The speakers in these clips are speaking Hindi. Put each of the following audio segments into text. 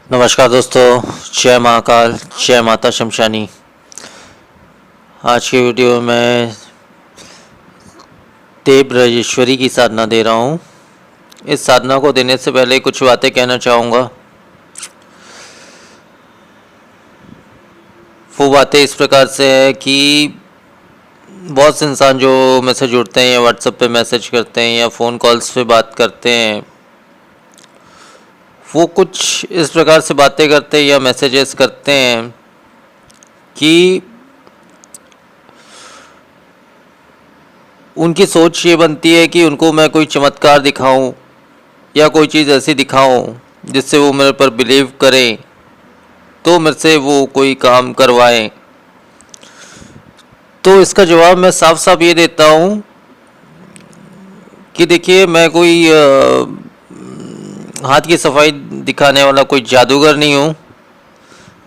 नमस्कार दोस्तों, जय महाकाल, जय माता शमशानी। आज की वीडियो में देव ब्रजेश्वरी की साधना दे रहा हूँ। इस साधना को देने से पहले कुछ बातें कहना चाहूँगा। वो बातें इस प्रकार से है कि बहुत से इंसान जो मैसेज जुड़ते हैं या व्हाट्सएप पे मैसेज करते हैं या फ़ोन कॉल्स पे बात करते हैं, वो कुछ इस प्रकार से बातें करते हैं या मैसेजेस करते हैं कि उनकी सोच ये बनती है कि उनको मैं कोई चमत्कार दिखाऊं या कोई चीज़ ऐसी दिखाऊं जिससे वो मेरे पर बिलीव करें, तो मेरे से वो कोई काम करवाएं। तो इसका जवाब मैं साफ साफ ये देता हूँ कि देखिए, मैं कोई हाथ की सफाई दिखाने वाला कोई जादूगर नहीं हूँ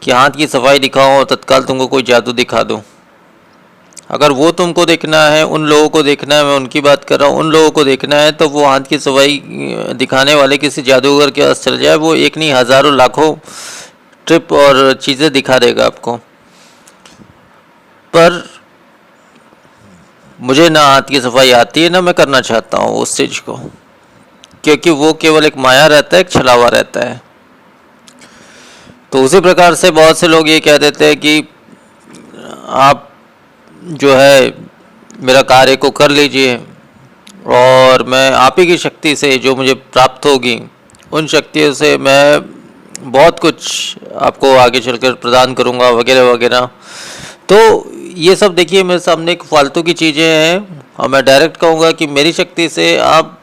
कि हाथ की सफाई दिखाऊं और तत्काल तुमको कोई जादू दिखा दूं। अगर वो तुमको देखना है, उन लोगों को देखना है, मैं उनकी बात कर रहा हूँ, उन लोगों को देखना है तो वो हाथ की सफाई दिखाने वाले किसी जादूगर के पास चल जाए। वो एक नहीं हज़ारों लाखों ट्रिप और चीज़ें दिखा देगा आपको। पर मुझे ना हाथ की सफाई आती है, ना मैं करना चाहता हूँ उस चीज़ को, क्योंकि वो केवल एक माया रहता है, एक छलावा रहता है। तो उसी प्रकार से बहुत से लोग ये कह देते हैं कि आप जो है मेरा कार्य को कर लीजिए और मैं आप ही की शक्ति से जो मुझे प्राप्त होगी, उन शक्तियों से मैं बहुत कुछ आपको आगे चलकर प्रदान करूंगा वगैरह वगैरह। तो ये सब देखिए मेरे सामने एक फालतू की चीज़ें हैं और मैं डायरेक्ट कहूँगा कि मेरी शक्ति से आप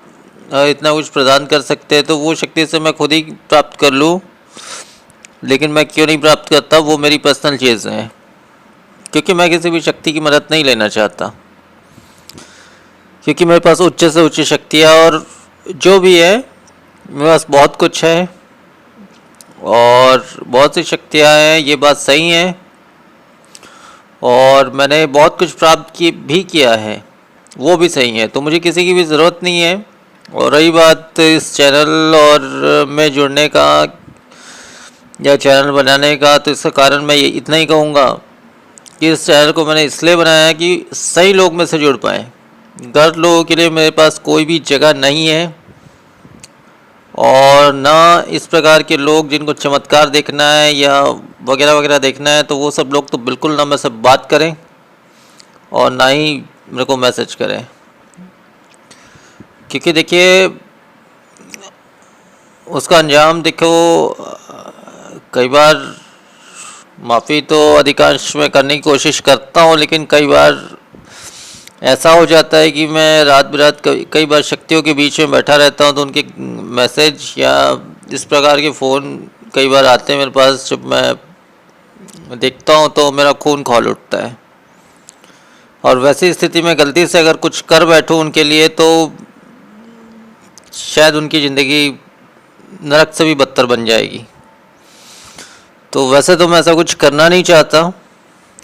इतना कुछ प्रदान कर सकते हैं तो वो शक्ति से मैं खुद ही प्राप्त कर लूँ। लेकिन मैं क्यों नहीं प्राप्त करता, वो मेरी पर्सनल चीज़ है, क्योंकि मैं किसी भी शक्ति की मदद नहीं लेना चाहता, क्योंकि मेरे पास उच्च से उच्च शक्तियाँ और जो भी है मेरे पास बहुत कुछ है और बहुत सी शक्तियाँ हैं। ये बात सही है और मैंने बहुत कुछ प्राप्त भी किया है, वो भी सही है। तो मुझे किसी की भी ज़रूरत नहीं है। और रही बात इस चैनल और में जुड़ने का या चैनल बनाने का, तो इसका कारण मैं ये इतना ही कहूँगा कि इस चैनल को मैंने इसलिए बनाया है कि सही लोग में से जुड़ पाएँ। गलत लोगों के लिए मेरे पास कोई भी जगह नहीं है और ना इस प्रकार के लोग जिनको चमत्कार देखना है या वगैरह वगैरह देखना है, तो वो सब लोग तो बिल्कुल ना मेरे से बात करें और ना ही मेरे को मैसेज करें। क्योंकि देखिए उसका अंजाम देखो, कई बार माफ़ी तो अधिकांश में करने की कोशिश करता हूँ, लेकिन कई बार ऐसा हो जाता है कि मैं रात बिरात कई बार शक्तियों के बीच में बैठा रहता हूँ, तो उनके मैसेज या इस प्रकार के फ़ोन कई बार आते हैं मेरे पास। जब मैं देखता हूँ तो मेरा खून खौल उठता है और वैसी स्थिति में गलती से अगर कुछ कर बैठूँ उनके लिए तो शायद उनकी ज़िंदगी नरक से भी बदतर बन जाएगी। तो वैसे तो मैं ऐसा कुछ करना नहीं चाहता,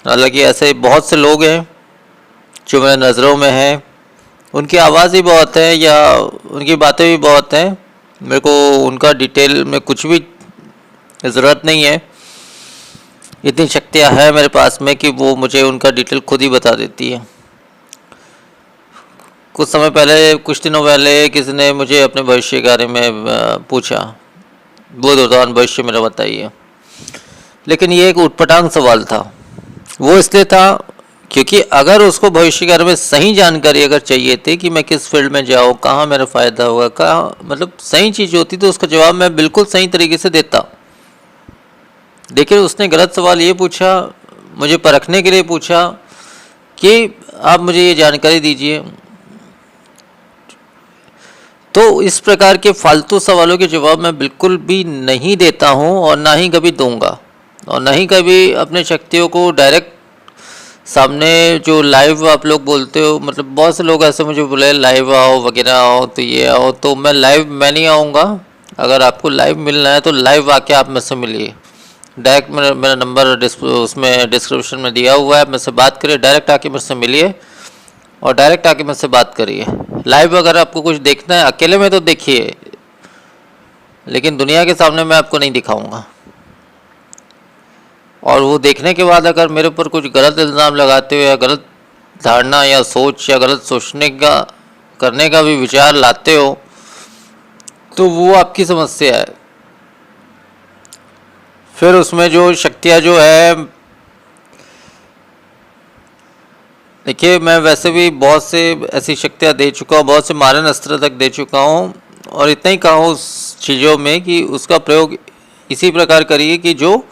हालांकि ऐसे बहुत से लोग हैं जो मेरे नज़रों में हैं, उनकी आवाज़ ही बहुत है या उनकी बातें भी बहुत हैं। मेरे को उनका डिटेल में कुछ भी ज़रूरत नहीं है, इतनी शक्तियाँ हैं मेरे पास में कि वो मुझे उनका डिटेल खुद ही बता देती है। कुछ समय पहले, कुछ दिनों पहले किसी ने मुझे अपने भविष्य के बारे में पूछा, वो दौरान भविष्य मेरा बताइए। लेकिन ये एक उटपटांग सवाल था। वो इसलिए था क्योंकि अगर उसको भविष्य के बारे में सही जानकारी अगर चाहिए थी कि मैं किस फील्ड में जाऊँ, कहाँ मेरा फ़ायदा होगा, कहाँ मतलब सही चीज़ होती, तो उसका जवाब मैं बिल्कुल सही तरीके से देता। लेकिन उसने गलत सवाल ये पूछा, मुझे परखने के लिए पूछा कि आप मुझे ये जानकारी दीजिए। तो इस प्रकार के फालतू सवालों के जवाब मैं बिल्कुल भी नहीं देता हूँ और ना ही कभी दूंगा और ना ही कभी अपने शक्तियों को डायरेक्ट सामने जो लाइव आप लोग बोलते हो, मतलब बहुत से लोग ऐसे मुझे बोले लाइव आओ वगैरह आओ तो ये आओ, तो मैं लाइव मैं नहीं आऊँगा। अगर आपको लाइव मिलना है तो लाइव आके आप मेरे से मिलिए। डायरेक्ट मेरा नंबर उसमें डिस्क्रिप्शन में दिया हुआ है, मेरे से बात करिए, डायरेक्ट आके मेरे से मिलिए और डायरेक्ट आके मेरे से बात करिए। लाइव अगर आपको कुछ देखना है अकेले में तो देखिए, लेकिन दुनिया के सामने मैं आपको नहीं दिखाऊंगा। और वो देखने के बाद अगर मेरे ऊपर कुछ गलत इल्ज़ाम लगाते हो या गलत धारणा या सोच या गलत सोचने का करने का भी विचार लाते हो, तो वो आपकी समस्या है। फिर उसमें जो शक्तियाँ जो है, देखिए मैं वैसे भी बहुत से ऐसी शक्तियाँ दे चुका हूँ, बहुत से मारन अस्त्र तक दे चुका हूँ, और इतना ही कहूँ उस चीज़ों में कि उसका प्रयोग इसी प्रकार करिए कि जो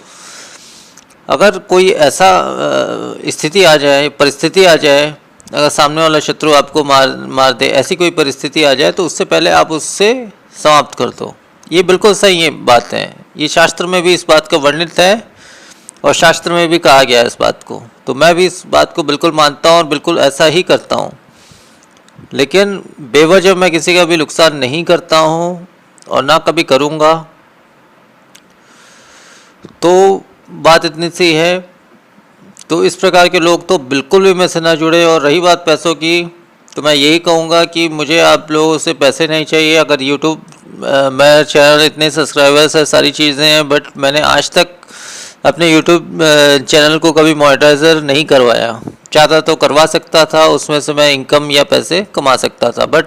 अगर कोई ऐसा स्थिति आ जाए, परिस्थिति आ जाए, अगर सामने वाला शत्रु आपको मार दे, ऐसी कोई परिस्थिति आ जाए, तो उससे पहले आप उससे समाप्त कर दो। ये बिल्कुल सही है बात है, ये शास्त्र में भी इस बात का वर्णित है और शास्त्र में भी कहा गया है इस बात को। तो मैं भी इस बात को बिल्कुल मानता हूँ और बिल्कुल ऐसा ही करता हूँ। लेकिन बेवजह मैं किसी का भी नुकसान नहीं करता हूँ और ना कभी करूँगा। तो बात इतनी सी है। तो इस प्रकार के लोग तो बिल्कुल भी मेरे से ना जुड़े। और रही बात पैसों की, तो मैं यही कहूँगा कि मुझे आप लोगों से पैसे नहीं चाहिए। अगर यूट्यूब मेरा चैनल, इतने सब्सक्राइबर्स है, सारी चीज़ें हैं, बट मैंने आज तक अपने यूट्यूब चैनल को कभी मोनेटाइजर नहीं करवाया। चाहता तो करवा सकता था, उसमें से मैं इनकम या पैसे कमा सकता था, बट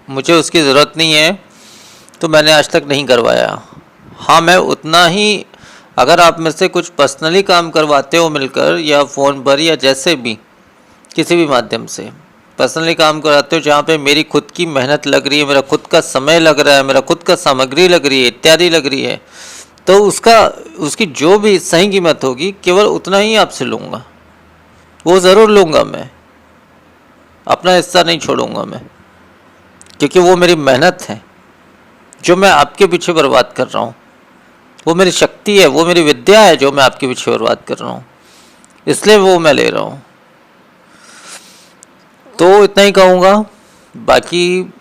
मुझे उसकी ज़रूरत नहीं है, तो मैंने आज तक नहीं करवाया। हाँ, मैं उतना ही, अगर आप में से कुछ पर्सनली काम करवाते हो मिलकर या फ़ोन पर या जैसे भी किसी भी माध्यम से पर्सनली काम कराते हो, जहाँ पे मेरी खुद की मेहनत लग रही है, मेरा खुद का समय लग रहा है, मेरा खुद का सामग्री लग रही है, इत्यादि लग रही है, तो उसकी जो भी सही कीमत होगी केवल उतना ही आपसे लूँगा। वो ज़रूर लूँगा, मैं अपना हिस्सा नहीं छोड़ूंगा मैं, क्योंकि वो मेरी मेहनत है जो मैं आपके पीछे बर्बाद कर रहा हूँ। वो मेरी शक्ति है, वो मेरी विद्या है जो मैं आपके पीछे बर्बाद कर रहा हूँ, इसलिए वो मैं ले रहा हूँ। तो इतना ही कहूँगा। बाकी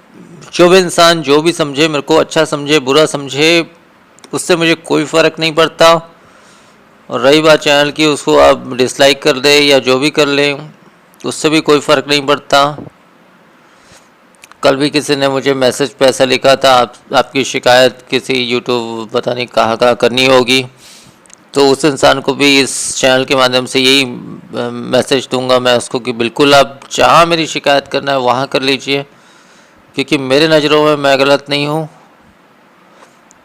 जो भी इंसान जो भी समझे, मेरे को अच्छा समझे बुरा समझे, उससे मुझे कोई फ़र्क नहीं पड़ता। और रही बात चैनल की, उसको आप डिसलाइक कर दे या जो भी कर लें, उससे भी कोई फ़र्क नहीं पड़ता। कल भी किसी ने मुझे मैसेज पे ऐसा लिखा था, आपकी शिकायत किसी यूट्यूब पता नहीं कहाँ करनी होगी, तो उस इंसान को भी इस चैनल के माध्यम से यही मैसेज दूंगा मैं उसको कि बिल्कुल आप जहाँ मेरी शिकायत करना है वहाँ कर लीजिए, क्योंकि मेरे नज़रों में मैं गलत नहीं हूँ।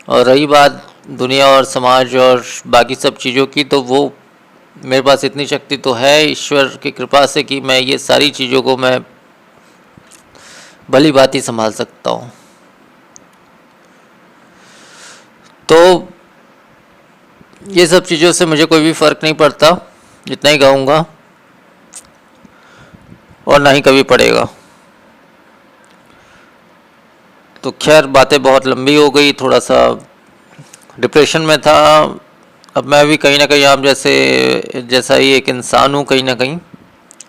और रही बात दुनिया और समाज और बाकी सब चीज़ों की, तो वो मेरे पास इतनी शक्ति तो है ईश्वर की कृपा से कि मैं ये सारी चीज़ों को मैं भली भांति संभाल सकता हूँ। तो ये सब चीज़ों से मुझे कोई भी फ़र्क नहीं पड़ता, इतना ही कहूँगा, और ना ही कभी पड़ेगा। तो खैर बातें बहुत लंबी हो गई, थोड़ा सा डिप्रेशन में था। अब मैं भी कहीं ना कहीं आप जैसा ही एक इंसान हूँ कहीं ना कहीं,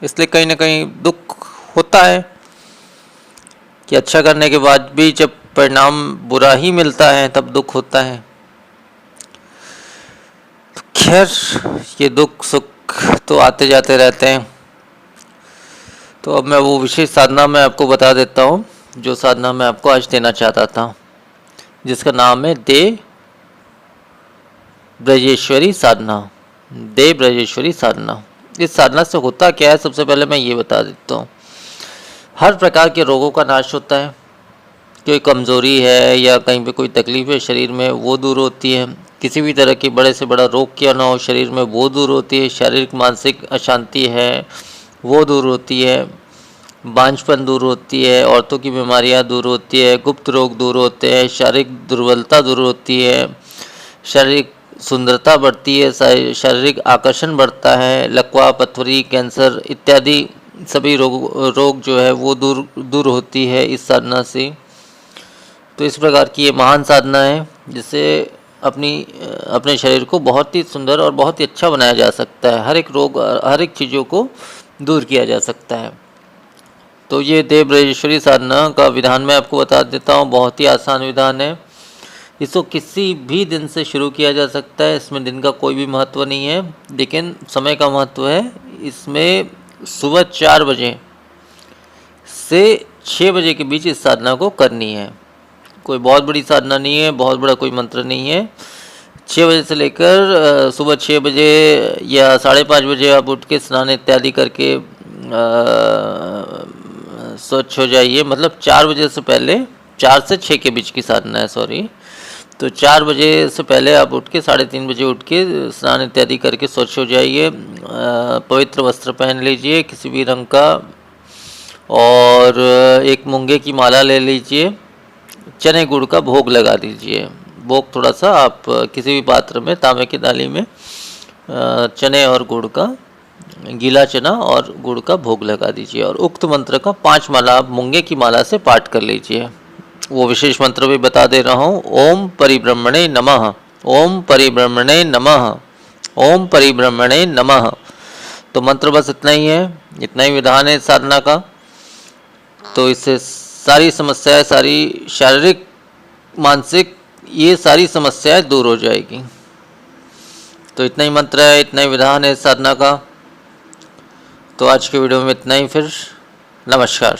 इसलिए कहीं ना कहीं दुख होता है कि अच्छा करने के बाद भी जब परिणाम बुरा ही मिलता है तब दुख होता है। तो खैर ये दुख सुख तो आते जाते रहते हैं। तो अब मैं वो विशेष साधना मैं आपको बता देता हूँ, जो साधना मैं आपको आज देना चाहता था, जिसका नाम है दे ब्रजेश्वरी साधना। दे ब्रजेश्वरी साधना। इस साधना से होता क्या है, सबसे पहले मैं ये बता देता हूँ। हर प्रकार के रोगों का नाश होता है। कोई कमज़ोरी है या कहीं पे कोई तकलीफ़ है शरीर में, वो दूर होती है। किसी भी तरह की बड़े से बड़ा रोग क्यों ना हो शरीर में, वो दूर होती है। शारीरिक मानसिक अशांति है वो दूर होती है। बांझपन दूर होती है। औरतों की बीमारियां दूर होती है। गुप्त रोग दूर होते हैं। शारीरिक दुर्बलता दूर होती है। शारीरिक सुंदरता बढ़ती है। शारीरिक आकर्षण बढ़ता है। लकवा, पथरी, कैंसर इत्यादि सभी रोग जो है वो दूर होती है इस साधना से। तो इस प्रकार की ये महान साधना है जिससे अपने शरीर को बहुत ही सुंदर और बहुत ही अच्छा बनाया जा सकता है। हर एक रोग, हर एक चीज़ों को दूर किया जा सकता है। तो ये देव ब्रजेश्वरी साधना का विधान मैं आपको बता देता हूँ। बहुत ही आसान विधान है। इसको किसी भी दिन से शुरू किया जा सकता है। इसमें दिन का कोई भी महत्व नहीं है, लेकिन समय का महत्व है। इसमें सुबह 4 बजे से 6 बजे के बीच इस साधना को करनी है। कोई बहुत बड़ी साधना नहीं है, बहुत बड़ा कोई मंत्र नहीं है। 6 बजे से लेकर सुबह 6 बजे या 5:30 बजे आप उठ के स्नान इत्यादि करके स्वच्छ हो जाइए। मतलब 4 बजे से पहले, 4 से 6 के बीच की साधना है, सॉरी। तो 4 बजे से पहले आप उठ के 3:30 बजे उठ के स्नान इत्यादि करके स्वच्छ हो जाइए। पवित्र वस्त्र पहन लीजिए किसी भी रंग का, और एक मूंगे की माला ले लीजिए। चने गुड़ का भोग लगा दीजिए। भोग थोड़ा सा आप किसी भी पात्र में, तांबे की थाली में चने और गुड़ का, गीला चना और गुड़ का भोग लगा दीजिए। और उक्त मंत्र का 5 माला आप मूंगे की माला से पाठ कर लीजिए। वो विशेष मंत्र भी बता दे रहा हूँ। ओम परिब्रह्मणे नमः, ओम परिब्रह्मणे नमः, ओम परिब्रह्मणे नमः। तो मंत्र बस इतना ही है, इतना ही विधान है साधना का। तो इससे सारी समस्याएं, सारी शारीरिक, मानसिक, ये सारी समस्याएं दूर हो जाएगी। तो इतना ही मंत्र है, इतना ही विधान है साधना का। तो आज के वीडियो में इतना ही। फिर नमस्कार।